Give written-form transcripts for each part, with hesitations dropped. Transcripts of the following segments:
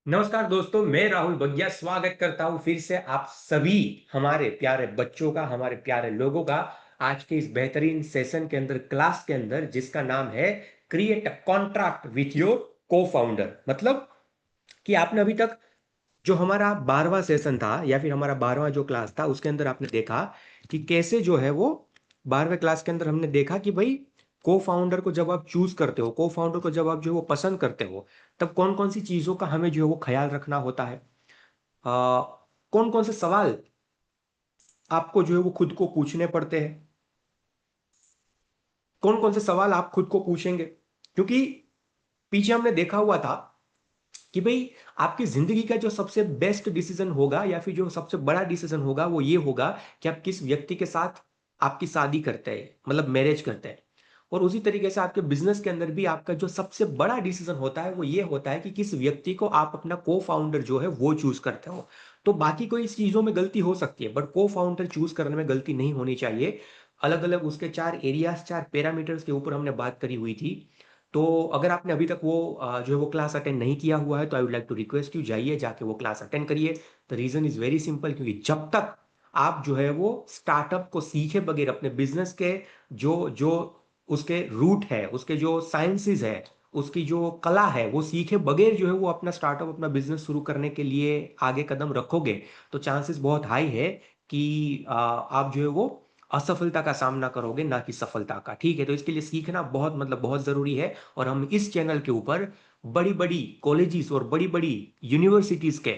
नमस्कार दोस्तों, मैं राहुल बगिया स्वागत करता हूँ फिर से आप सभी हमारे प्यारे बच्चों का, हमारे प्यारे लोगों का आज के इस बेहतरीन सेशन के अंदर, क्लास के अंदर, जिसका नाम है create a contract with your co-founder. मतलब कि आपने अभी तक जो हमारा 12वां सेशन था या फिर हमारा 12वां जो क्लास था उसके अंदर आपने देखा कि कैसे जो है वो 12वें क्लास के अंदर हमने देखा कि भाई को फाउंडर को जब आप चूज करते हो, को फाउंडर को जब आप जो है वो पसंद करते हो, तब कौन कौन सी चीजों का हमें जो है वो ख्याल रखना होता है। कौन कौन से सवाल आपको जो है वो खुद को पूछने पड़ते हैं, कौन कौन से सवाल आप खुद को पूछेंगे। क्योंकि पीछे हमने देखा हुआ था कि भाई आपकी जिंदगी का जो सबसे बेस्ट डिसीजन होगा या फिर जो सबसे बड़ा डिसीजन होगा वो ये होगा कि आप किस व्यक्ति के साथ आपकी शादी करते हैं, मतलब मैरिज करते हैं। और उसी तरीके से आपके बिजनेस के अंदर भी आपका जो सबसे बड़ा डिसीजन होता है वो ये होता है कि किस व्यक्ति को आप अपना को फाउंडर जो है वो चूज करते हो। तो बाकी कोई चीजों में गलती हो सकती है, बट को फाउंडर चूज करने में गलती नहीं होनी चाहिए। अलग अलग उसके 4 एरियाज, 4 पैरामीटर्स के ऊपर हमने बात करी हुई थी। तो अगर आपने अभी तक वो जो है वो क्लास अटेंड नहीं किया हुआ है तो I would like to request you, जाइए जाके वो क्लास अटेंड करिए। The reason is very simple, क्योंकि जब तक आप जो है वो स्टार्टअप को सीखे बगैर अपने बिजनेस के जो जो उसके रूट है, उसके जो साइंसेस है, उसकी जो कला है, वो सीखे बगैर जो है वो अपना स्टार्टअप, अपना बिजनेस शुरू करने के लिए आगे कदम रखोगे तो चांसेस बहुत हाई है कि आप जो है वो असफलता का सामना करोगे, ना कि सफलता का। ठीक है, तो इसके लिए सीखना बहुत, मतलब बहुत जरूरी है। और हम इस चैनल के ऊपर बड़ी बड़ी कॉलेजेस और बड़ी बड़ी यूनिवर्सिटीज के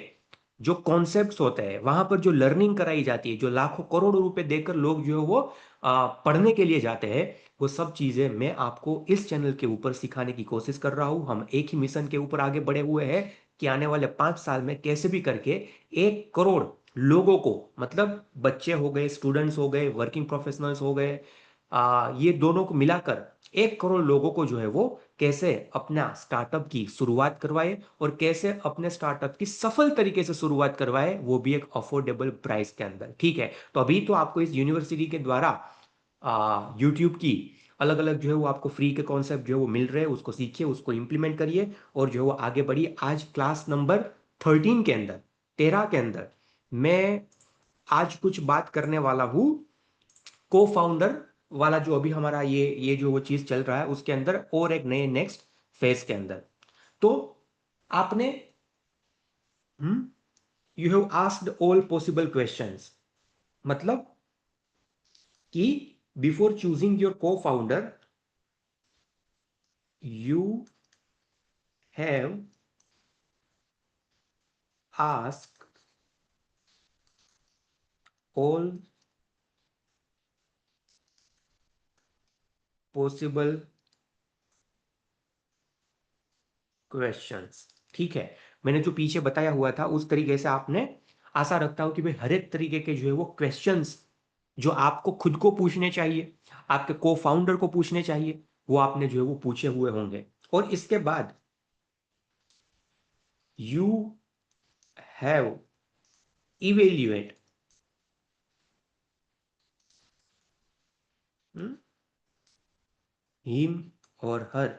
जो कॉन्सेप्ट्स होते हैं, वहां पर जो लर्निंग कराई जाती है, जो लाखों करोड़ों रुपए देकर लोग जो है वो पढ़ने के लिए जाते हैं, वो सब चीजें मैं आपको इस चैनल के ऊपर सिखाने की कोशिश कर रहा हूं। हम एक ही मिशन के ऊपर आगे बढ़े हुए हैं कि आने वाले 5 साल में कैसे भी करके 1 करोड़ लोगों को, मतलब बच्चे हो गए, स्टूडेंट्स हो गए, वर्किंग प्रोफेशनल्स हो गए, ये दोनों को मिलाकर 1 करोड़ लोगों को जो है वो कैसे अपना स्टार्टअप की शुरुआत करवाए और कैसे अपने स्टार्टअप की सफल तरीके से शुरुआत करवाए, वो भी एक अफोर्डेबल प्राइस के अंदर। ठीक है, तो अभी तो आपको इस यूनिवर्सिटी के द्वारा यूट्यूब की अलग अलग जो है वो आपको फ्री के कॉन्सेप्ट जो है वो मिल रहे हैं, उसको सीखिए, उसको इंप्लीमेंट करिए और जो है वो आगे बढ़िए। आज क्लास नंबर 13 के अंदर, 13 के अंदर मैं आज कुछ बात करने वाला हूं को फाउंडर वाला, जो अभी हमारा ये जो वो चीज चल रहा है उसके अंदर, और एक नए नेक्स्ट फेज के अंदर। तो आपने you have asked all possible questions, मतलब कि बिफोर चूजिंग योर को founder you have ask all possible questions. ठीक है, मैंने जो पीछे बताया हुआ था उस तरीके से आपने, आशा रखता हूं कि भाई हर एक तरीके के जो है वो क्वेश्चंस जो आपको खुद को पूछने चाहिए, आपके को फाउंडर को पूछने चाहिए, वो आपने जो है वो पूछे हुए होंगे। और इसके बाद यू हैव इवेल्युएट हिम और हर,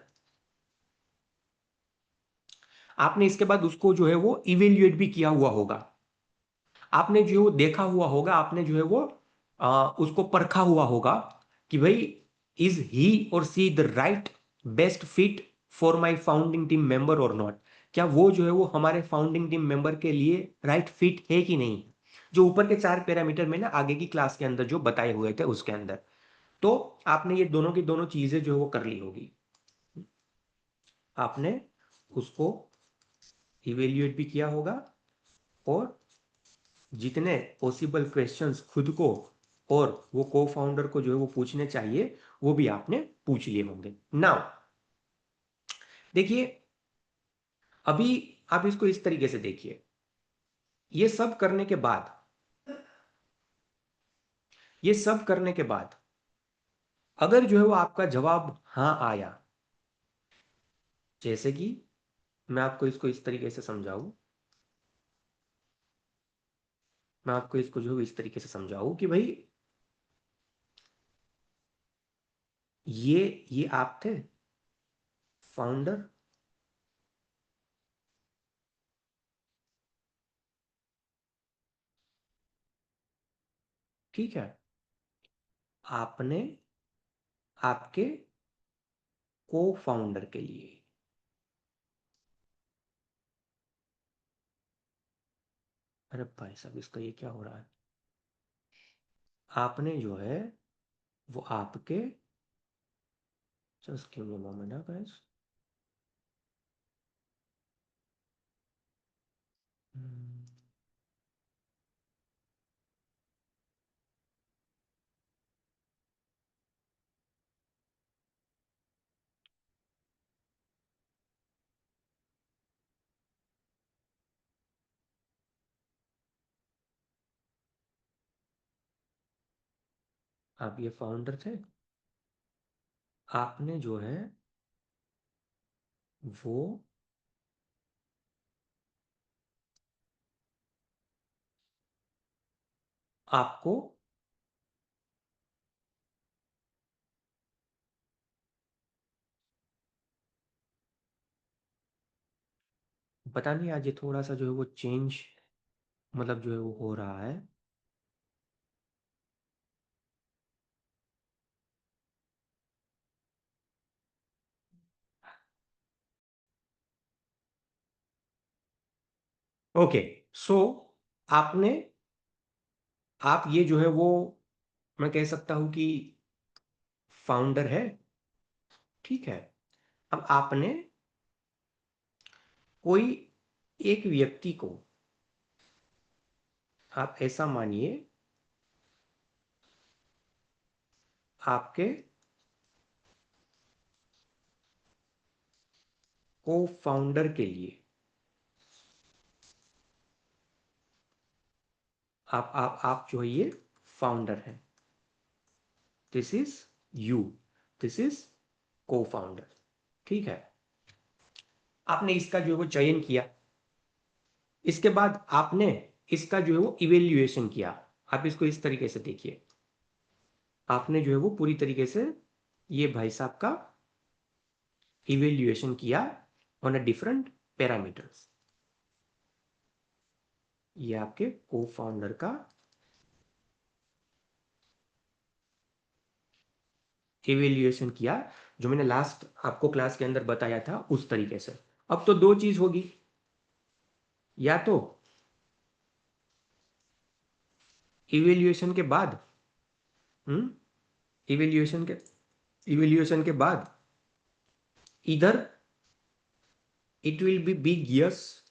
आपने इसके बाद उसको जो है वो इवेल्युएट भी किया हुआ होगा। आपने जो है वो देखा हुआ होगा, आपने जो है वो उसको परखा हुआ होगा कि भाई इज ही और see the right best fit for my founding team member और नॉट। क्या वो जो है वो हमारे फाउंडिंग टीम मेंबर के लिए राइट फिट है कि नहीं, जो ऊपर के 4 पैरामीटर में ना आगे की क्लास के अंदर जो बताए हुए थे उसके अंदर। तो आपने ये दोनों की दोनों चीजें जो है वो कर ली होगी, आपने उसको इवेल्युएट भी किया होगा और जितने पॉसिबल क्वेश्चंस खुद को और वो को फाउंडर को जो है वो पूछने चाहिए, वो भी आपने पूछ लिए होंगे। नाउ देखिए, अभी आप इसको इस तरीके से देखिए, ये सब करने के बाद, ये सब करने के बाद अगर जो है वो आपका जवाब हाँ आया, जैसे कि मैं आपको इसको इस तरीके से समझाऊं, मैं आपको इसको जो है इस तरीके से समझाऊं कि भाई ये आप थे फाउंडर, ठीक है, आपने आपके को फाउंडर के लिए, अरे भाई साहब इसका ये क्या हो रहा है, आपने जो है वो आपके, just give me a moment guys, आप ये फाउंडर थे, आपने जो है वो आपको पता नहीं आज ये थोड़ा सा जो है वो चेंज, मतलब जो है वो हो रहा है। ओके, सो आपने, आप ये जो है वो, मैं कह सकता हूं कि फाउंडर है, ठीक है। अब आपने कोई एक व्यक्ति को, आप ऐसा मानिए आपके को फाउंडर के लिए, आप जो है ये फाउंडर है, this is you, this is को फाउंडर, ठीक है। आपने इसका जो है वो चयन किया, इसके बाद आपने इसका जो है वो इवेल्युएशन किया। आप इसको इस तरीके से देखिए, आपने जो है वो पूरी तरीके से ये भाई साहब का इवेल्युएशन किया ऑन अ डिफरेंट पैरामीटर्स। ये आपके को फाउंडर का इवेल्युएशन किया, जो मैंने लास्ट आपको क्लास के अंदर बताया था उस तरीके से। अब तो दो चीज होगी, या तो इवेल्युएशन के बाद, हम्म इवेल्युएशन के इवेल्युएशन के बाद इधर it will be big yes,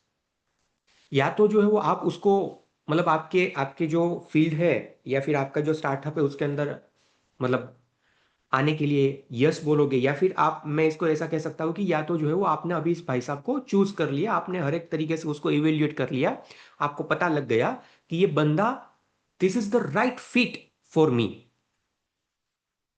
या तो जो है वो आप उसको, मतलब आपके आपके जो फील्ड है या फिर आपका जो स्टार्टअप है उसके अंदर, मतलब आने के लिए यस बोलोगे, या फिर आप, मैं इसको ऐसा कह सकता हूँ कि या तो जो है वो आपने अभी इस भाई साहब को चूज कर लिया, आपने हर एक तरीके से उसको इवेल्युएट कर लिया, आपको पता लग गया कि ये बंदा, this is the right fit for me.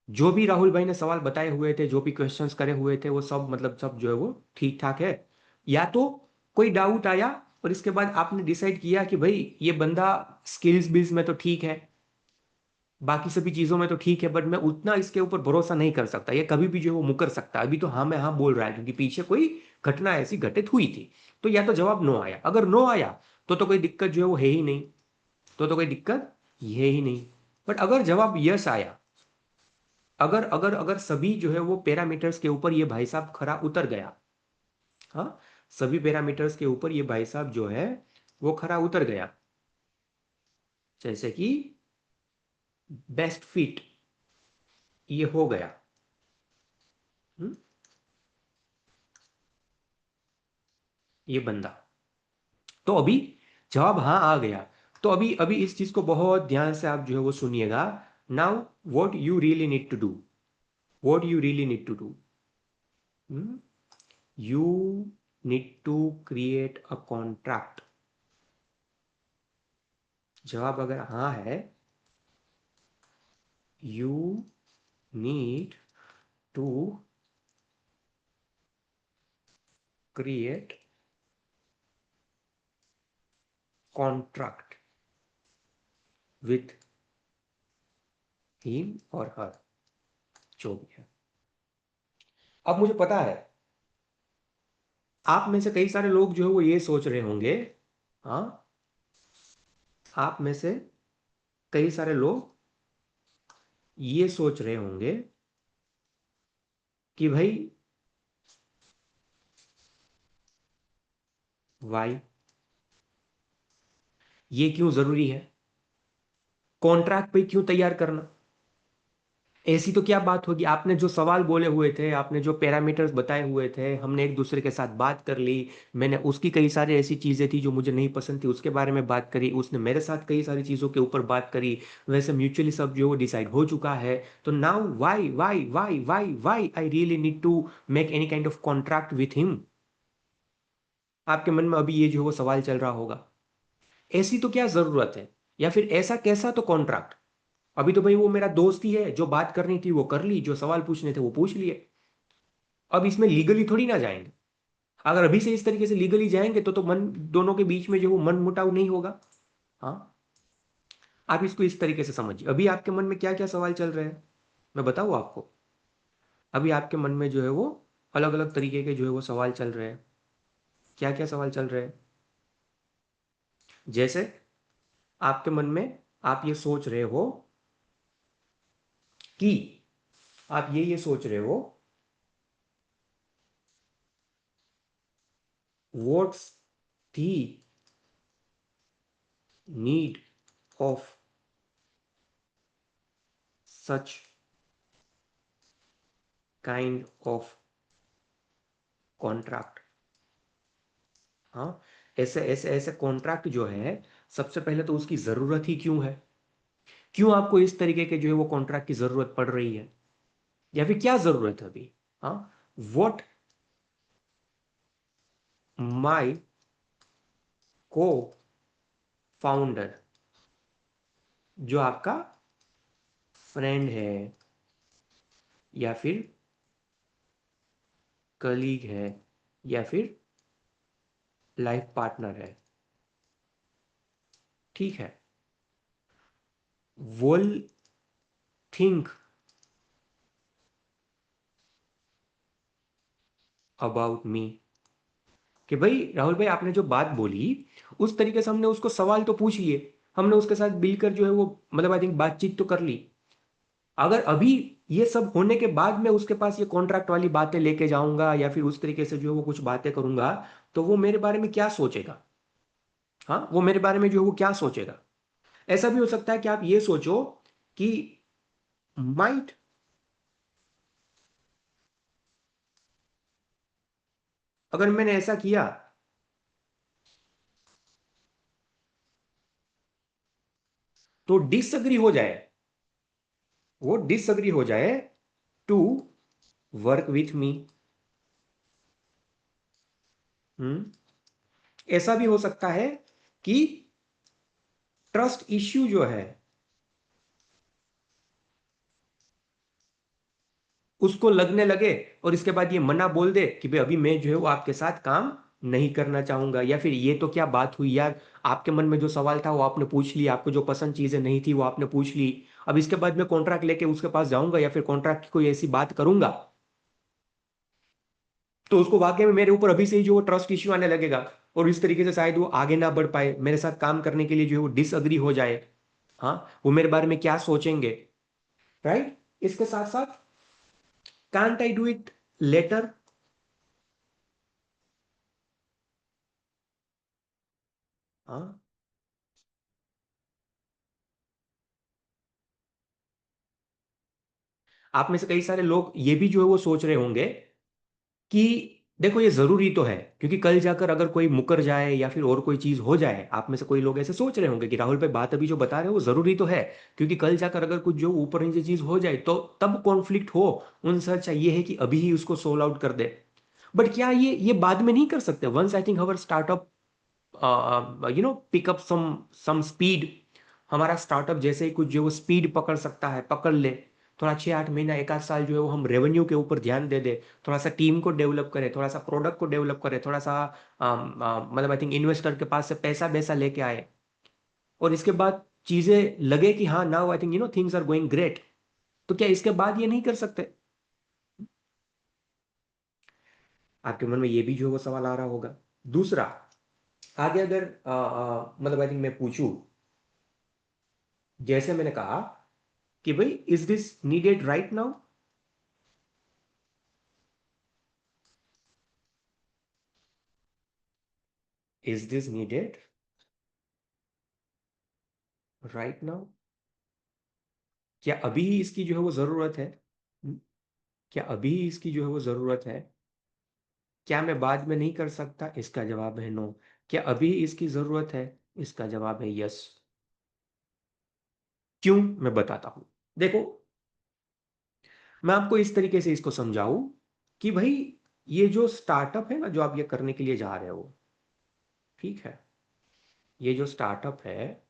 जो भी राहुल भाई ने सवाल बताए हुए थे, जो भी क्वेश्चंस करे हुए थे, वो सब मतलब सब जो है वो ठीक ठाक है। या तो कोई डाउट आया और इसके बाद आपने डिसाइड किया कि भाई ये बंदा स्किल्स बिल्स में तो ठीक है, बाकी सभी चीजों में तो ठीक है, बट मैं उतना इसके ऊपर भरोसा नहीं कर सकता, ये कभी भी जो है वो मुकर सकता है। अभी तो हाँ मैं हाँ बोल रहा है क्योंकि पीछे कोई घटना ऐसी घटित हुई थी। तो या तो जवाब नो आया, अगर नो आया तो कोई दिक्कत जो है वो है ही नहीं, तो कोई दिक्कत है ही नहीं। बट अगर जवाब यस आया, अगर अगर अगर सभी जो है वो पैरामीटर्स के ऊपर ये भाई साहब खरा उतर गया, हाँ, सभी पैरामीटर्स के ऊपर ये भाई साहब जो है वो खरा उतर गया, जैसे कि बेस्ट फिट ये हो गया, हम्म, ये बंदा, तो अभी जवाब हाँ आ गया। तो अभी अभी इस चीज को बहुत ध्यान से आप जो है वो सुनिएगा। Now what you really need to do, what you really need to do, you need to create a contract. जवाब अगर हाँ है, you need to create contract with him और हर, जो भी है। अब मुझे पता है आप में से कई सारे लोग जो है वो ये सोच रहे होंगे, हाँ, आप में से कई सारे लोग ये सोच रहे होंगे कि भाई वाई, ये क्यों जरूरी है, कॉन्ट्रैक्ट पे क्यों तैयार करना। ऐसी तो क्या बात होगी, आपने जो सवाल बोले हुए थे, आपने जो पैरामीटर्स बताए हुए थे, हमने एक दूसरे के साथ बात कर ली। मैंने उसकी कई सारी ऐसी चीजें थी जो मुझे नहीं पसंद थी, उसके बारे में बात करी, उसने मेरे साथ कई सारी चीजों के ऊपर बात करी। वैसे म्यूचुअली सब जो डिसाइड हो चुका है। तो now why why why why why I really need to make any kind of contract with him. आपके मन में अभी ये जो वो सवाल चल रहा होगा, ऐसी तो क्या जरूरत है, या फिर ऐसा कैसा तो कॉन्ट्रैक्ट। अभी तो भाई वो मेरा दोस्त ही है, जो बात करनी थी वो कर ली, जो सवाल पूछने थे वो पूछ लिए। अब इसमें लीगली थोड़ी ना जाएंगे। अगर अभी से इस तरीके से लीगली जाएंगे तो मन दोनों के बीच में जो वो मन मुटाव नहीं होगा। हाँ, आप इसको इस तरीके से समझिए। अभी आपके मन में क्या क्या सवाल चल रहे हैं, मैं बताऊँ आपको। अभी आपके मन में जो है वो अलग अलग तरीके के जो है वो सवाल चल रहे हैं। क्या क्या सवाल चल रहे हैं, जैसे आपके मन में आप ये सोच रहे हो कि, आप ये सोच रहे हो, what's the need of such kind of contract. हाँ, ऐसे ऐसे ऐसे कॉन्ट्रैक्ट जो है, सबसे पहले तो उसकी जरूरत ही क्यों है, क्यों आपको इस तरीके के जो है वो कॉन्ट्रैक्ट की जरूरत पड़ रही है, या फिर क्या जरूरत है अभी। हाँ, वॉट माई को फाउंडर, जो आपका फ्रेंड है या फिर कलीग है या फिर लाइफ पार्टनर है, ठीक है, विल थिंक अबाउट मी। कि भाई राहुल भाई, आपने जो बात बोली उस तरीके से हमने उसको सवाल तो पूछ लिए, हमने उसके साथ मिलकर जो है वो मतलब आई थिंक बातचीत तो कर ली। अगर अभी ये सब होने के बाद मैं उसके पास ये कॉन्ट्रैक्ट वाली बातें लेके जाऊंगा या फिर उस तरीके से जो है वो कुछ बातें करूंगा, तो वो मेरे बारे में क्या सोचेगा। हाँ, वो मेरे बारे में जो है वो क्या सोचेगा। ऐसा भी हो सकता है कि आप ये सोचो कि माइट, अगर मैंने ऐसा किया तो डिसअग्री हो जाए, वो डिसअग्री हो जाए टू वर्क विथ मी। हम्म, ऐसा भी हो सकता है कि ट्रस्ट इश्यू जो है उसको लगने लगे, और इसके बाद ये मना बोल दे कि भाई अभी मैं जो है वो आपके साथ काम नहीं करना चाहूंगा, या फिर ये तो क्या बात हुई यार, आपके मन में जो सवाल था वो आपने पूछ लिया, आपको जो पसंद चीजें नहीं थी वो आपने पूछ ली, अब इसके बाद मैं कॉन्ट्रैक्ट लेके उसके पास जाऊंगा या फिर कॉन्ट्रैक्ट की कोई ऐसी बात करूंगा, तो उसको वाकई में मेरे ऊपर अभी से ही जो वो ट्रस्ट इश्यू आने लगेगा, और इस तरीके से शायद वो आगे ना बढ़ पाए, मेरे साथ काम करने के लिए जो है वो डिसअग्री हो जाए। हाँ, वो मेरे बारे में क्या सोचेंगे, राइट। इसके साथ साथ can't I do it later. हाँ, आप में से कई सारे लोग ये भी जो है वो सोच रहे होंगे कि देखो ये जरूरी तो है, क्योंकि कल जाकर अगर कोई मुकर जाए या फिर और कोई चीज हो जाए, आप में से कोई लोग ऐसे सोच रहे होंगे कि राहुल भाई बात अभी जो बता रहे हो वो जरूरी तो है, क्योंकि कल जाकर अगर कुछ जो ऊपर नीचे चीज हो जाए तो तब कॉन्फ्लिक्ट हो, उनसे अच्छा ये है कि अभी ही उसको सोल्व आउट कर दे। बट क्या ये बाद में नहीं कर सकते, once I think our startup pick up some speed, हमारा स्टार्टअप जैसे ही कुछ जो वो स्पीड पकड़ सकता है, पकड़ ले, थोड़ा 6-8 महीना 1 आध साल जो है वो हम रेवेन्यू के ऊपर ध्यान दे दे, थोड़ा सा टीम को डेवलप करे, थोड़ा सा प्रोडक्ट को डेवलप करे, थोड़ा सा मतलब आई थिंक इन्वेस्टर के पास से पैसा वैसा लेके आए, और इसके बाद चीजें लगे कि हाँ now I think things are going great, तो क्या इसके बाद ये नहीं कर सकते। आपके मन में ये भी जो है वो सवाल आ रहा होगा। दूसरा, आगे अगर मतलब आई थिंक मैं पूछूं, जैसे मैंने कहा कि भाई is this needed right now? Is this needed right now? क्या अभी ही इसकी जो है वो जरूरत है? क्या अभी ही इसकी जो है वो जरूरत है? क्या मैं बाद में नहीं कर सकता? इसका जवाब है नो। क्या अभी इसकी जरूरत है? इसका जवाब है यस। क्यों? मैं बताता हूं। देखो, मैं आपको इस तरीके से इसको समझाऊं कि भाई ये जो स्टार्टअप है ना, जो आप ये करने के लिए जा रहे हो, ठीक है, ये जो स्टार्टअप है,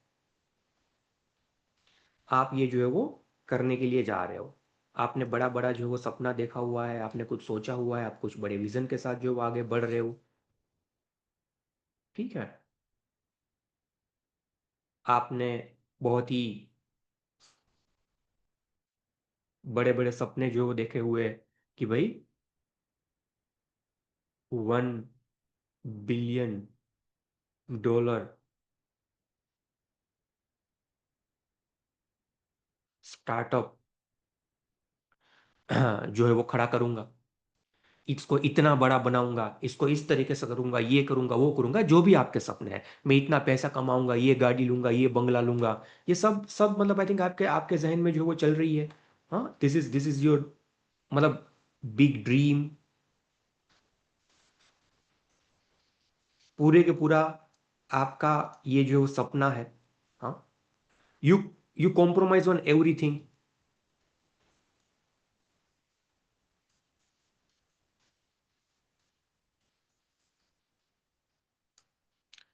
आप ये जो है वो करने के लिए जा रहे हो, आपने बड़ा बड़ा जो है वो सपना देखा हुआ है, आपने कुछ सोचा हुआ है, आप कुछ बड़े विजन के साथ जो है वो आगे बढ़ रहे हो, ठीक है। आपने बहुत ही बड़े बड़े सपने जो है वो देखे हुए कि भाई 1 बिलियन डॉलर स्टार्टअप जो है वो खड़ा करूंगा, इसको इतना बड़ा बनाऊंगा, इसको इस तरीके से करूंगा, ये करूंगा, वो करूंगा, जो भी आपके सपने हैं, मैं इतना पैसा कमाऊंगा, ये गाड़ी लूंगा, ये बंगला लूंगा, ये सब सब मतलब आई थिंक आपके आपके जहन में जो है वो चल रही है। हाँ, दिस इज योर मतलब बिग ड्रीम, पूरे के पूरा आपका ये जो सपना है। हाँ, you you compromise on everything.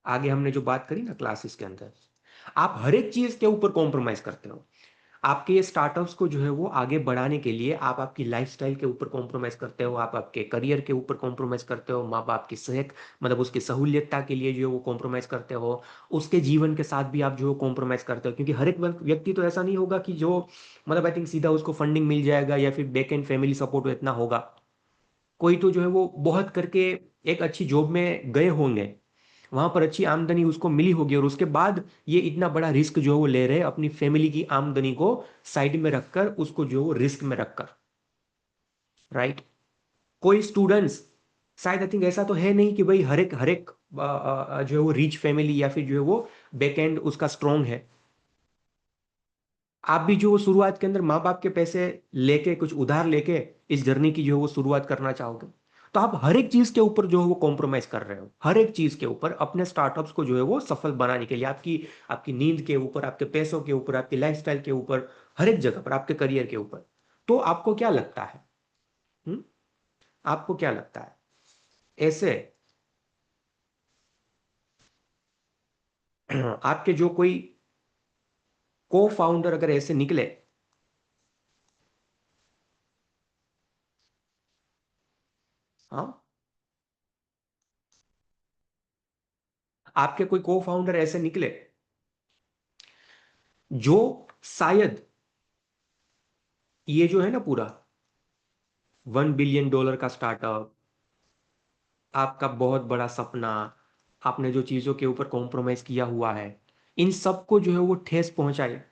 आगे हमने जो बात करी ना क्लासेस के अंदर, आप हर एक चीज के ऊपर कॉम्प्रोमाइज करते हो। आपके ये स्टार्टअप्स को जो है वो आगे बढ़ाने के लिए आप आपकी लाइफस्टाइल के ऊपर कॉम्प्रोमाइज करते हो, आप आपके करियर के ऊपर कॉम्प्रोमाइज करते हो, माँ बाप की सेहत मतलब उसकी सहूलियतता के लिए जो है वो कॉम्प्रोमाइज करते हो, उसके जीवन के साथ भी आप जो है कॉम्प्रोमाइज करते हो, क्योंकि हर एक व्यक्ति तो ऐसा नहीं होगा कि जो मतलब आई थिंक सीधा उसको फंडिंग मिल जाएगा या फिर बैक एंड फैमिली सपोर्ट इतना होगा। कोई तो जो है वो बहुत करके एक अच्छी जॉब में गए होंगे, वहां पर अच्छी आमदनी उसको मिली होगी, और उसके बाद ये इतना बड़ा रिस्क जो है वो ले रहे हैं अपनी फैमिली की आमदनी को साइड में रखकर, उसको जो है वो रिस्क में रखकर, राइट। कोई स्टूडेंट्स शायद आई थिंक ऐसा तो है नहीं कि भाई हर एक जो है वो रिच फैमिली या फिर जो है वो बैकएंड उसका स्ट्रांग है। आप भी जो वो शुरुआत के अंदर माँ बाप के पैसे लेके कुछ उधार लेके इस जर्नी की जो है वो शुरुआत करना चाहोगे, तो आप हर एक चीज के ऊपर जो है वो कॉम्प्रोमाइज कर रहे हो, हर एक चीज के ऊपर अपने स्टार्टअप्स को जो है वो सफल बनाने के लिए, आपकी आपकी नींद के ऊपर, आपके पैसों के ऊपर, आपकी लाइफस्टाइल के ऊपर, हर एक जगह पर, आपके करियर के ऊपर। तो आपको क्या लगता है? हम्म? आपको क्या लगता है ऐसे आपके जो कोई को फाउंडर अगर ऐसे निकले, हाँ, आपके कोई को फाउंडर ऐसे निकले जो शायद ये जो है ना पूरा 1 बिलियन डॉलर का स्टार्टअप, आपका बहुत बड़ा सपना, आपने जो चीजों के ऊपर कॉम्प्रोमाइज किया हुआ है, इन सबको जो है वो ठेस पहुंचाए,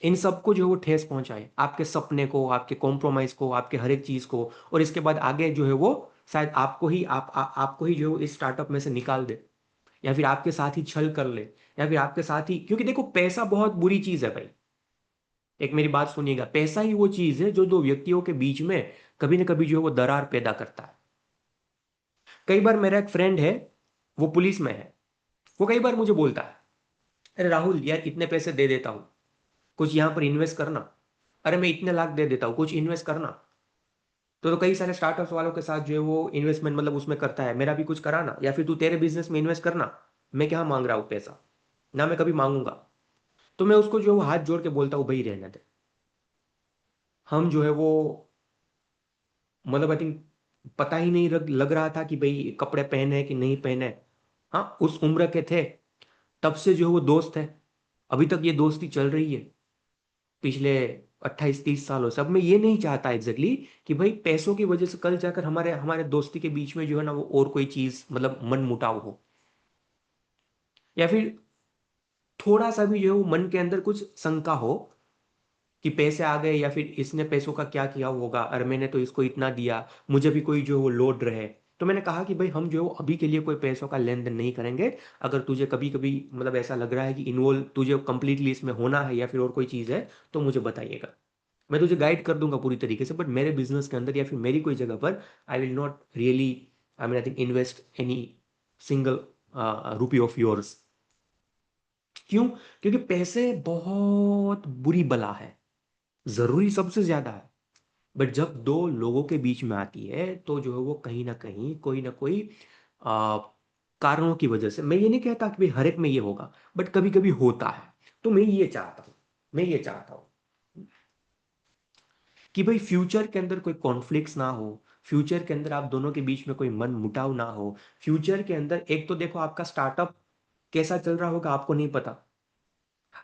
इन सबको जो है वो ठेस पहुंचाए, आपके सपने को, आपके कॉम्प्रोमाइज को, आपके हर एक चीज को, और इसके बाद आगे जो है वो शायद आपको ही आपको ही जो है वो इस स्टार्टअप में से निकाल दे, या फिर आपके साथ ही छल कर ले, या फिर आपके साथ ही, क्योंकि देखो पैसा बहुत बुरी चीज है भाई। एक मेरी बात सुनिएगा, पैसा ही वो चीज है जो दो व्यक्तियों के बीच में कभी ना कभी जो है वो दरार पैदा करता है। कई बार मेरा एक फ्रेंड है, वो पुलिस में है, वो कई बार मुझे बोलता है, अरे राहुल यार इतने पैसे दे देता हूँ, कुछ यहाँ पर इन्वेस्ट करना। अरे मैं इतने लाख दे देता हूँ, कुछ इन्वेस्ट करना। तो कई सारे स्टार्टअप्स वालों के साथ जो है वो इन्वेस्टमेंट मतलब उसमें करता है, मेरा भी कुछ कराना, या फिर तू तेरे बिजनेस में इन्वेस्ट करना। मैं क्या मांग रहा हूँ पैसा, ना मैं कभी मांगूंगा। तो मैं उसको जो है वो हाथ जोड़ के बोलता हूँ, भाई रहने दे। हम जो है वो मतलब आई थिंक पता ही नहीं लग रहा था कि भाई कपड़े पहने कि नहीं पहने। हाँ, उस उम्र के थे, तब से जो है वो दोस्त है, अभी तक ये दोस्ती चल रही है, पिछले 28-30 सालों से। अब मैं ये नहीं चाहता एग्जैक्टली कि भाई पैसों की वजह से कल जाकर हमारे हमारे दोस्ती के बीच में जो है ना वो और कोई चीज मतलब मन मुटाव हो, या फिर थोड़ा सा भी जो है वो मन के अंदर कुछ शंका हो कि पैसे आ गए या फिर इसने पैसों का क्या किया होगा, अरे मैंने तो इसको इतना दिया, मुझे भी कोई जो है वो लोड रहे, तो मैंने कहा कि भाई हम जो है वो अभी के लिए कोई पैसों का लेन देन नहीं करेंगे। अगर तुझे कभी कभी मतलब ऐसा लग रहा है कि इन्वॉल्व तुझे कंप्लीटली इसमें होना है या फिर और कोई चीज़ है तो मुझे बताइएगा, मैं तुझे गाइड कर दूंगा पूरी तरीके से, बट मेरे बिजनेस के अंदर या फिर मेरी कोई जगह पर I will not really, I mean I think invest any single rupee of yours. क्यों? क्योंकि पैसे बहुत बुरी बला है, जरूरी सबसे ज्यादा है, बट जब दो लोगों के बीच में आती है तो जो है वो कहीं ना कोई आ, कारणों की वजह से, मैं ये नहीं कहता कि भाई हर एक में ये होगा, बट कभी कभी होता है। तो मैं ये चाहता हूँ कि भाई फ्यूचर के अंदर कोई कॉन्फ्लिक्ट्स ना हो, फ्यूचर के अंदर आप दोनों के बीच में कोई मन मुटाव ना हो। फ्यूचर के अंदर एक तो देखो आपका स्टार्टअप कैसा चल रहा होगा आपको नहीं पता,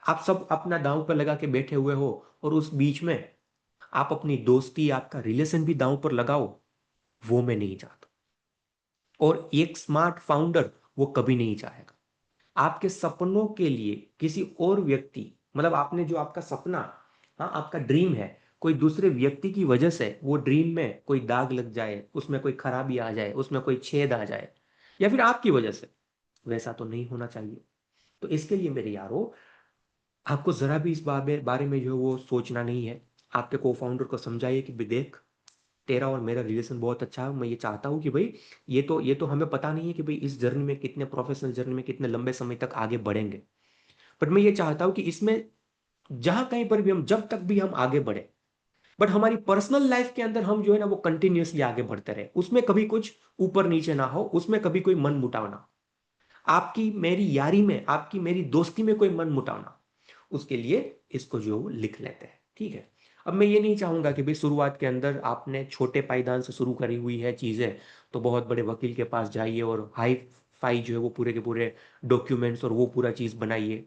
आप सब अपना दांव पर लगा के बैठे हुए हो, और उस बीच में आप अपनी दोस्ती आपका रिलेशन भी दांव पर लगाओ, वो मैं नहीं चाहता। और एक स्मार्ट फाउंडर वो कभी नहीं चाहेगा आपके सपनों के लिए किसी और व्यक्ति, मतलब आपने जो आपका सपना, हाँ आपका ड्रीम है, कोई दूसरे व्यक्ति की वजह से वो ड्रीम में कोई दाग लग जाए, उसमें कोई खराबी आ जाए, उसमें कोई छेद आ जाए, या फिर आपकी वजह से, वैसा तो नहीं होना चाहिए। तो इसके लिए मेरे यारो, आपको जरा भी इस बारे में जो है वो सोचना नहीं है। आपके को फाउंडर को समझाइए कि भाई देख, तेरा और मेरा रिलेशन बहुत अच्छा है, मैं ये चाहता हूँ कि भाई ये तो हमें पता नहीं है कि भाई इस जर्नी में कितने प्रोफेशनल जर्नी में कितने लंबे समय तक आगे बढ़ेंगे, बट मैं ये चाहता हूँ कि इसमें जहां कहीं पर भी हम, जब तक भी हम आगे बढ़े, बट हमारी पर्सनल लाइफ के अंदर हम जो है ना वो कंटिन्यूअसली आगे बढ़ते रहे, उसमें कभी कुछ ऊपर नीचे ना हो, उसमें कभी कोई मन मुटाव ना हो, आपकी मेरी यारी में, आपकी मेरी दोस्ती में कोई मन मुटाव ना हो। उसके लिए इसको जो है वो लिख लेते हैं, ठीक है। अब मैं ये नहीं चाहूंगा कि भाई शुरुआत के अंदर आपने छोटे पायदान से शुरू करी हुई है चीजें, तो बहुत बड़े वकील के पास जाइए और हाई फाई जो है वो पूरे के पूरे डॉक्यूमेंट्स और वो पूरा चीज बनाइए,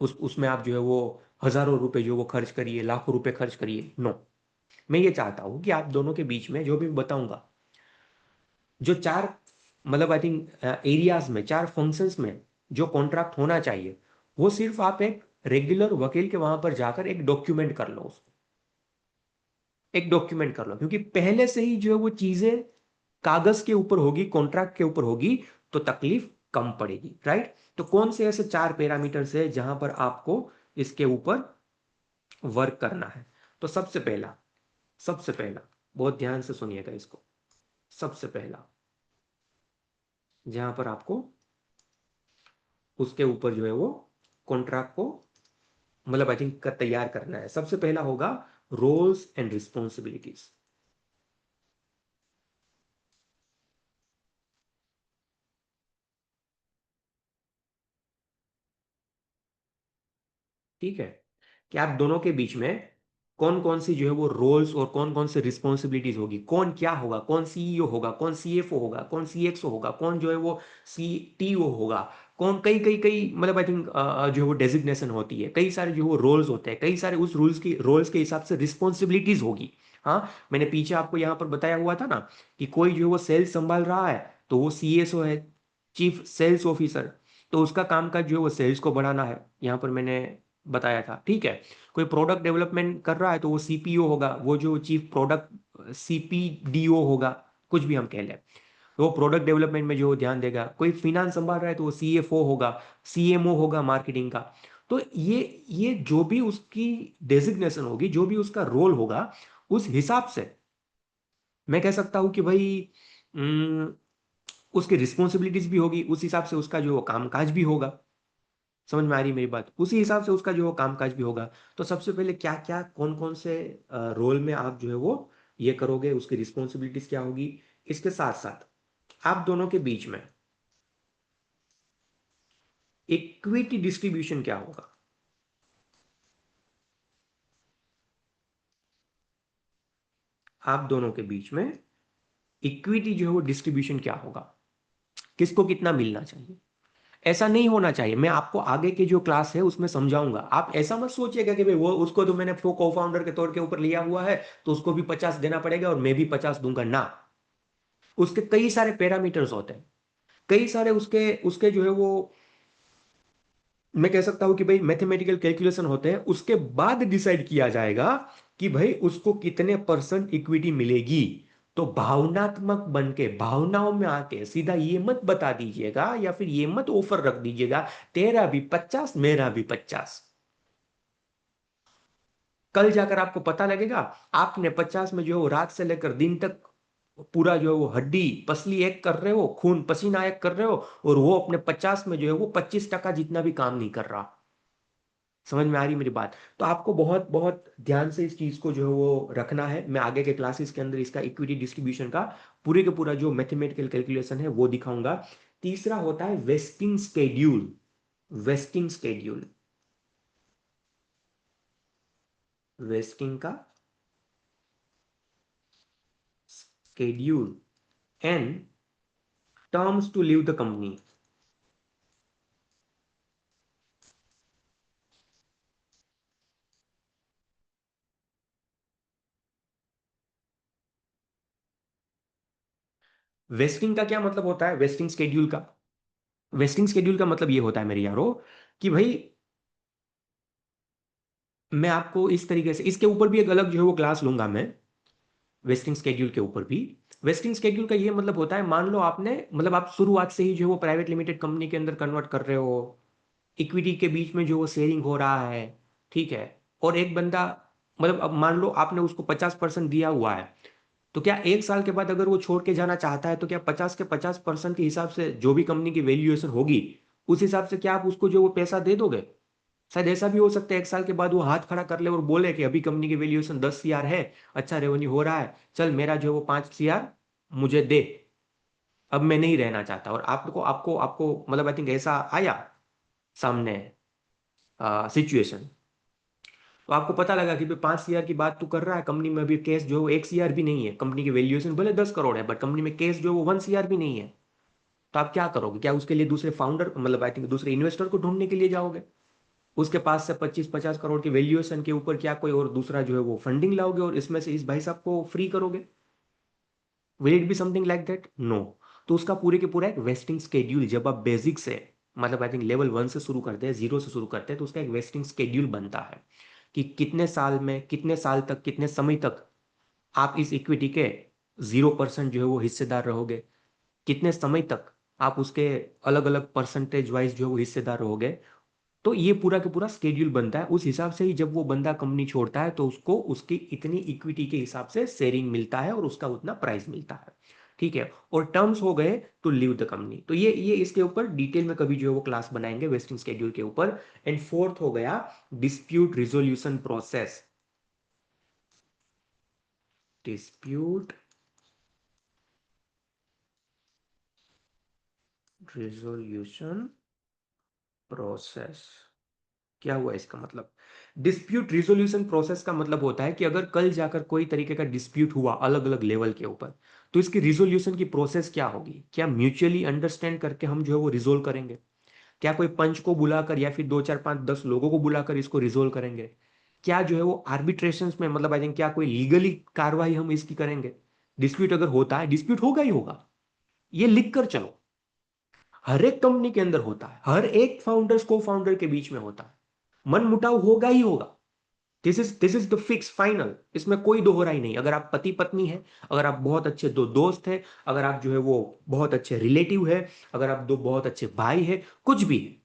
उसमें आप जो है वो हजारों रुपए जो वो खर्च करिए, लाखों रुपए खर्च करिए, नो। मैं ये चाहता हूँ कि आप दोनों के बीच में जो भी बताऊंगा, जो चार, मतलब आई थिंक एरियाज में, चार फंक्शंस में जो कॉन्ट्रैक्ट होना चाहिए, वो सिर्फ आप एक रेगुलर वकील के वहां पर जाकर एक डॉक्यूमेंट कर लो, उसको एक डॉक्यूमेंट कर लो, क्योंकि पहले से ही जो है वो चीजें कागज के ऊपर होगी, कॉन्ट्रैक्ट के ऊपर होगी, तो तकलीफ कम पड़ेगी, राइट। तो कौन से ऐसे चार पैरामीटर्स है जहां पर आपको इसके ऊपर वर्क करना है? तो सबसे पहला, बहुत ध्यान से सुनिएगा इसको, सबसे पहला जहां पर आपको उसके ऊपर जो है वो कॉन्ट्रैक्ट को, मतलब आई थिंक तैयार करना है, सबसे पहला होगा रोल्स एंड रिस्पॉन्सिबिलिटीज। ठीक है, कि आप दोनों के बीच में कौन कौन सी जो है वो रोल्स और कौन कौन सी रिस्पॉन्सिबिलिटीज होगी, कौन क्या होगा, कौन सीईओ होगा, कौन सीएफओ होगा, कौन सीएक्सओ होगा, कौन जो है वो सीटीओ होगा, कौन, कई कई कई, मतलब आई थिंक जो है वो डेजिग्नेशन होती है, कई सारे जो वो रोल्स होते हैं, कई सारे उस रोल्स के हिसाब से रिस्पॉन्सिबिलिटीज होगी। हाँ, मैंने पीछे आपको यहाँ पर बताया हुआ था ना कि कोई जो है वो सेल्स संभाल रहा है तो वो सीएसओ है, चीफ सेल्स ऑफिसर, तो उसका काम काज जो है वो सेल्स को बढ़ाना है, यहाँ पर मैंने बताया था, ठीक है। कोई प्रोडक्ट डेवलपमेंट कर रहा है तो वो सीपीओ होगा, वो जो चीफ प्रोडक्ट सीपीडीओ होगा, कुछ भी हम कह लें, तो वो प्रोडक्ट डेवलपमेंट में जो ध्यान देगा। कोई फिनांस संभाल रहा है तो वो सीएफओ होगा, सीएमओ होगा मार्केटिंग का। तो ये जो भी उसकी डेजिग्नेशन होगी, जो भी उसका रोल होगा, उस हिसाब से मैं कह सकता हूं कि भाई उम, उसकी रिस्पॉन्सिबिलिटीज भी होगी, उस हिसाब से उसका जो कामकाज भी होगा। समझ में आ रही है मेरी बात? उसी हिसाब से उसका जो कामकाज भी होगा। तो सबसे पहले क्या क्या कौन कौन से रोल में आप जो है वो ये करोगे, उसकी रिस्पॉन्सिबिलिटीज क्या होगी, इसके साथ साथ आप दोनों के बीच में इक्विटी डिस्ट्रीब्यूशन क्या होगा, आप दोनों के बीच में इक्विटी जो है वो डिस्ट्रीब्यूशन क्या होगा, किसको कितना मिलना चाहिए। ऐसा नहीं होना चाहिए, मैं आपको आगे के जो क्लास है उसमें समझाऊंगा, आप ऐसा मत सोचिएगा कि भाई वो उसको तो मैंने को फाउंडर के तौर के ऊपर लिया हुआ है तो उसको भी 50 देना पड़ेगा और मैं भी 50 दूंगा ना। उसके कई सारे पैरामीटर्स होते हैं, कई सारे उसके उसके जो है वो मैं कह सकता हूं कि भाई मैथमेटिकल कैलकुलेशन होते हैं, उसके बाद डिसाइड किया जाएगा कि भाई उसको कितने परसेंट इक्विटी मिलेगी। तो भावनात्मक बन के, भावनाओं में आके सीधा ये मत बता दीजिएगा या फिर ये मत ऑफर रख दीजिएगा तेरा भी 50 मेरा भी 50। कल जाकर आपको पता लगेगा आपने 50 में जो है वो रात से लेकर दिन तक पूरा जो है वो हड्डी पसली एक कर रहे हो, खून पसीना एक कर रहे हो, और वो अपने 50 में जो है वो 25% जितना भी काम नहीं कर रहा। समझ में आ रही मेरी बात? तो आपको बहुत बहुत ध्यान से इस चीज को जो है वो रखना है। मैं आगे के क्लासेस के अंदर इसका इक्विटी डिस्ट्रीब्यूशन का पूरे के पूरा जो मैथमेटिकल कैलकुलेशन है वो दिखाऊंगा। तीसरा होता है vesting schedule. Vesting schedule, vesting का schedule and terms to leave the company. Vesting का क्या मतलब होता है? वेस्टिंग स्केड्यूल का, वेस्टिंग स्केड्यूल का मतलब ये होता है मेरे यारो कि भाई मैं आपको इस तरीके से, इसके ऊपर भी एक अलग जो है वो क्लास लूंगा मैं, वेस्टिंग स्केड्यूल के ऊपर भी। वेस्टिंग स्केड्यूल का ये मतलब होता है, मान लो आपने मतलब आप शुरुआत से ही जो है वो प्राइवेट लिमिटेड कंपनी के अंदर कन्वर्ट कर रहे हो, इक्विटी के बीच में जो वो शेयरिंग हो रहा है, ठीक है, और एक बंदा, मतलब अब मान लो आपने उसको 50% दिया हुआ है, तो क्या 1 साल के बाद अगर वो छोड़ के जाना चाहता है तो क्या 50 के 50% के हिसाब से जो भी कंपनी की वैल्यूएशन होगी उस हिसाब से क्या आप उसको जो वो पैसा दे दोगे? शायद ऐसा भी हो सकता है 1 साल के बाद वो हाथ खड़ा कर ले और बोले कि अभी कंपनी की वैल्यूएशन 10 CR है, अच्छा रेवेन्यू हो रहा है, चल मेरा जो है वो 5 CR मुझे दे, अब मैं नहीं रहना चाहता। और आपको आपको आपको मतलब आई थिंक ऐसा आया सामने सिचुएशन, तो आपको पता लगा कि भाई 5 CR की बात तू कर रहा है, कंपनी में अभी कैश जो है वो 1 CR भी नहीं है, कंपनी की वैल्यूएशन भले 10 करोड़ है बट कंपनी में कैश जो है वो 1 CR भी नहीं है। तो आप क्या करोगे? क्या उसके लिए दूसरे फाउंडर, मतलब आई थिंक दूसरे इन्वेस्टर को ढूंढने के लिए जाओगे? उसके पास से 25-50 करोड़ की वैल्यूएशन के ऊपर क्या कोई और दूसरा जो है वो फंडिंग लाओगे और इसमें से इस भाई साहब को फ्री करोगे? Will it be something like that? No. तो उसका पूरे के पूरा एक वेस्टिंग स्केड्यूल, जब आप बेसिक से मतलब आई थिंक लेवल 1 से शुरू करते हैं, 0 से शुरू करते हैं, तो उसका एक वेस्टिंग स्केड्यूल बनता है कि कितने साल में, कितने साल तक, कितने समय तक आप इस इक्विटी के 0% जो है वो हिस्सेदार रहोगे, कितने समय तक आप उसके अलग अलग परसेंटेज वाइज जो है वो हिस्सेदार रहोगे। तो ये पूरा का पूरा स्केड्यूल बनता है, उस हिसाब से ही जब वो बंदा कंपनी छोड़ता है तो उसको उसकी इतनी इक्विटी के हिसाब से शेयरिंग मिलता है और उसका उतना प्राइस मिलता है, ठीक है। और टर्म्स हो गए टू लीव द कंपनी, तो ये इसके ऊपर डिटेल में कभी जो है वो क्लास बनाएंगे वेस्टिंग स्केड्यूल के ऊपर। एंड फोर्थ हो गया dispute resolution process. Dispute resolution process, क्या हुआ इसका मतलब? डिस्प्यूट रिजोल्यूशन प्रोसेस का मतलब होता है कि अगर कल जाकर कोई तरीके का डिस्प्यूट हुआ अलग अलग लेवल के ऊपर, तो इसकी रिजोल्यूशन की प्रोसेस क्या होगी? क्या म्यूचुअली अंडरस्टैंड करके हम जो है वो रिजोल्व करेंगे? क्या कोई पंच को बुलाकर या फिर 2 4 5 10 लोगों को बुलाकर इसको रिजोल्व करेंगे? क्या जो है वो आर्बिट्रेशन में, मतलब आई थिंक क्या कोई लीगली कार्रवाई हम इसकी करेंगे? डिस्प्यूट अगर होता है, डिस्प्यूट होगा ही होगा, ये लिख कर चलो। हर एक कंपनी के अंदर होता है, हर एक फाउंडर्स को फाउंडर के बीच में होता है, मन मुटाव होगा ही होगा। This is the fix final, इसमें कोई दोहराई नहीं। अगर आप पति पत्नी है, अगर आप बहुत अच्छे दो दोस्त है, अगर आप जो है वो बहुत अच्छे रिलेटिव है, अगर आप दो बहुत अच्छे भाई है, कुछ भी है,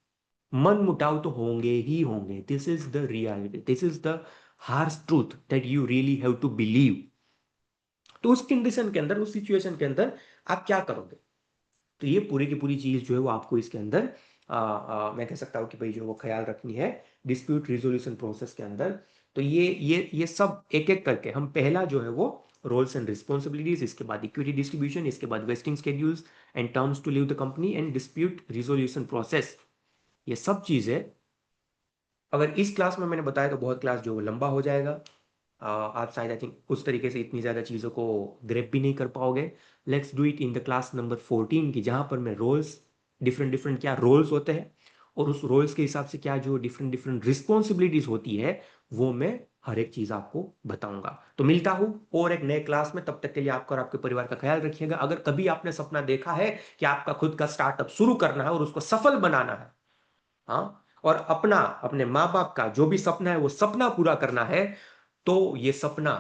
मन मुटाव तो होंगे ही होंगे। This is the reality, this is the harsh truth that you really have to believe. तो उस कंडीशन के अंदर, उस सिचुएशन के अंदर आप क्या करोगे? तो ये पूरी की पूरी चीज जो है वो आपको इसके अंदर मैं कह सकता हूँ कि भाई जो वो ख्याल रखनी है डिस्प्यूट रिजोल्यूशन प्रोसेस के अंदर। तो ये सब एक एक करके हम, पहला जो है वो रोल्स एंड रिस्पॉन्सिबिलिटीज, इसके बाद इक्विटी डिस्ट्रीब्यूशन, इसके बाद vesting schedules and terms to leave the company and dispute resolution process, ये सब चीजें अगर इस क्लास में मैंने बताया तो बहुत क्लास जो लंबा हो जाएगा। आप शायद आई थिंक उस तरीके से इतनी ज़्यादा चीज़ों को ग्रेप भी नहीं कर पाओगे। Let's do it in the class number 14 की, जहाँ पर मैं रोल्स, डिफरेंट डिफरेंट क्या रोल्स होते हैं और उस रोल्स के हिसाब से क्या जो डिफरेंट डिफरेंट रिस्पॉन्सिबिलिटीज होती है वो मैं हर एक चीज़ आपको बताऊंगा। तो मिलता हूँ और एक नए क्लास में, तब तक के लिए आपका और आपके परिवार का ख्याल रखिएगा। अगर कभी आपने सपना देखा है कि आपका खुद का स्टार्टअप शुरू करना है और उसको सफल बनाना है, हाँ, और अपना अपने माँ बाप का जो भी सपना है वो सपना पूरा करना है, तो ये सपना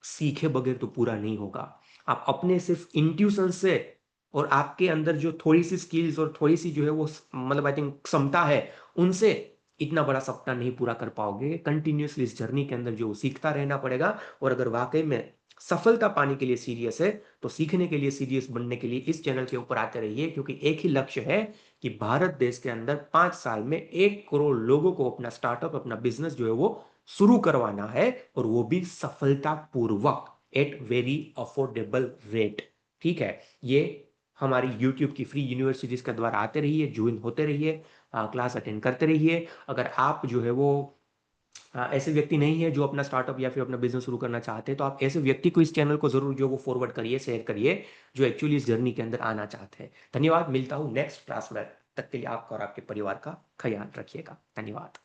सीखे बगैर तो पूरा नहीं होगा। आप अपने सिर्फ इंट्यूशन से और आपके अंदर जो थोड़ी सी स्किल्स और थोड़ी सी जो है वो मतलब आई थिंक क्षमता है, उनसे इतना बड़ा सपना नहीं पूरा कर पाओगे। कंटिन्यूसली इस जर्नी के अंदर जो सीखता रहना पड़ेगा। और अगर वाकई में सफलता पाने के लिए सीरियस है, तो सीखने के लिए सीरियस बनने के लिए इस चैनल के ऊपर आते रहिए, क्योंकि एक ही लक्ष्य है कि भारत देश के अंदर 5 साल में 1 करोड़ लोगों को अपना स्टार्टअप, अपना बिजनेस जो है वो शुरू करवाना है, और वो भी सफलतापूर्वक एट वेरी अफोर्डेबल रेट। ठीक है, ये हमारी यूट्यूब की फ्री यूनिवर्सिटीज के द्वारा आते रहिए, ज्वाइन होते रहिए, क्लास अटेंड करते रहिए। अगर आप जो है वो ऐसे व्यक्ति नहीं है जो अपना स्टार्टअप या फिर अपना बिजनेस शुरू करना चाहते हैं, तो आप ऐसे व्यक्ति को इस चैनल को जरूर जो वो फॉरवर्ड करिए, शेयर करिए, जो एक्चुअली इस जर्नी के अंदर आना चाहते हैं। धन्यवाद, मिलता हूं नेक्स्ट क्लास में। तक के लिए आपका और आपके परिवार का ख्याल रखिएगा। धन्यवाद।